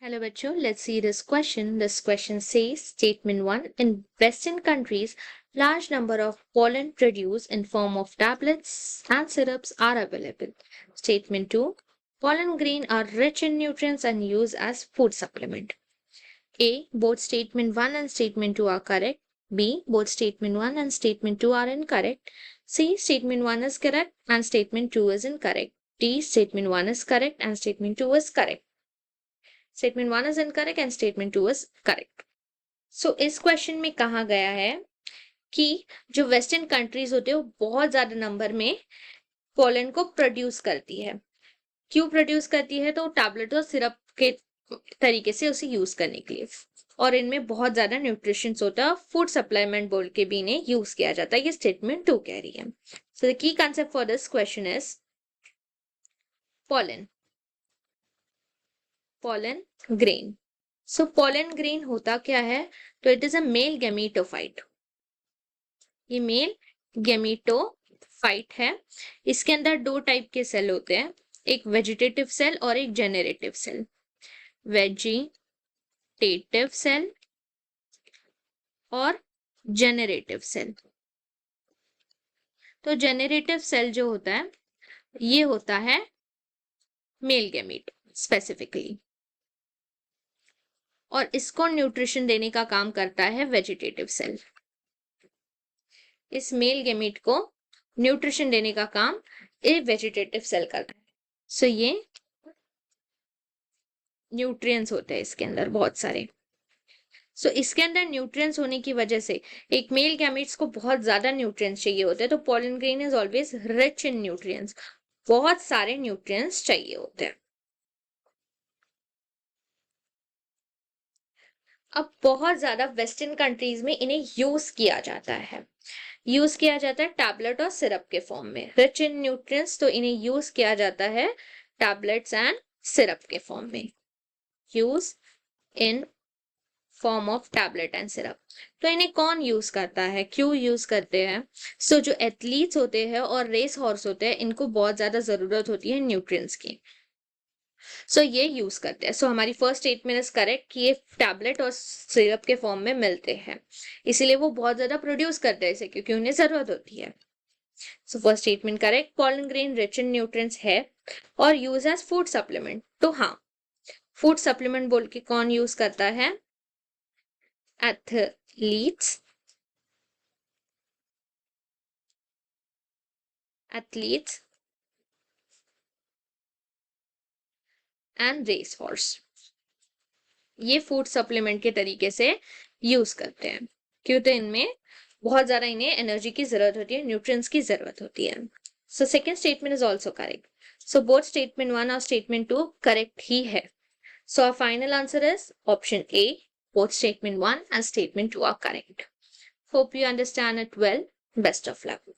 Hello bachcho, let's see this question. This question says statement 1, in western countries large number of pollen produced in form of tablets and syrups are available. Statement 2, pollen grain are rich in nutrients and used as food supplement. A, both statement 1 and statement 2 are correct. B, both statement 1 and statement 2 are incorrect. C, statement 1 is correct and statement 2 is incorrect. D, statement 1 is correct and statement 2 is correct. Statement 1 is incorrect and statement 2 is correct. So इस question में कहा गया है कि जो western countries होते हैं वो बहुत ज्यादा नंबर में पोलन को प्रोड्यूस करती है. क्यों प्रोड्यूस करती है? तो टैबलेट और सिरप के तरीके से उसे यूज करने के लिए, और इनमें बहुत ज्यादा न्यूट्रिशन होता है. फूड सप्लीमेंट बोल के भी इन्हें यूज किया जाता है. ये स्टेटमेंट 2 कह रही है. So the key concept for this question is pollen. pollen grain. So pollen grain होता क्या है? तो it is a male gametophyte. ये मेल गैमीटोफाइट है. इसके अंदर दो टाइप के सेल होते हैं, एक वेजिटेटिव सेल और एक जेनरेटिव सेल. वेजिटेटिव सेल और जेनरेटिव सेल. तो जेनरेटिव सेल जो होता है ये होता है मेल गैमीट स्पेसिफिकली, और इसको न्यूट्रिशन देने का काम करता है वेजिटेटिव सेल. इस मेल गैमीट को न्यूट्रिशन देने का काम ये वेजिटेटिव सेल करता है. सो ये न्यूट्रिएंट्स होते हैं इसके अंदर बहुत सारे. सो इसके अंदर न्यूट्रिएंट्स होने की वजह से एक मेल गैमीट्स को बहुत ज्यादा न्यूट्रिएंट्स चाहिए होते हैं. तो pollen grain is always rich in nutrients. बहुत सारे न्यूट्रिएंट्स चाहिए होते हैं. अब बहुत ज्यादा वेस्टर्न कंट्रीज में इन्हें यूज किया जाता है. यूज किया जाता है टैबलेट और सिरप के फॉर्म में. रिच इन न्यूट्रिएंट्स, तो इन्हें यूज किया जाता है टैबलेट्स एंड सिरप के फॉर्म में. Use in form of tablet and syrup. तो इन्हें कौन यूज करता है, क्यों यूज करते हैं? सो जो एथलीट्स होते हैं और रेस हॉर्स होते हैं इनको बहुत ज्यादा जरूरत होती है न्यूट्रिएंट्स की. सो ये यूज करते हैं. सो हमारी फर्स्ट स्टेटमेंट इज करेक्ट कि ये टैबलेट और सिरप के फॉर्म में मिलते हैं, इसीलिए वो बहुत ज्यादा प्रोड्यूस करते हैं इसे, क्योंकि उन्हें जरूरत होती है. So first statement correct. Pollen grain rich in nutrients है और यूज एज फूड सप्लीमेंट. तो हाँ, फूड सप्लीमेंट बोल के कौन यूज करता है? Athletes. Athletes and race horse ये फूड सप्लीमेंट के तरीके से यूज करते हैं, क्योंकि इनमें बहुत ज्यादा इन्हें एनर्जी की जरूरत होती है, न्यूट्रिएंट्स की जरूरत होती है. So second statement is also correct. So both statement 1 और स्टेटमेंट 2 करेक्ट ही है. So our final answer is option A. Both statement 1 and statement 2 are correct. Hope you understand it well. Best of luck.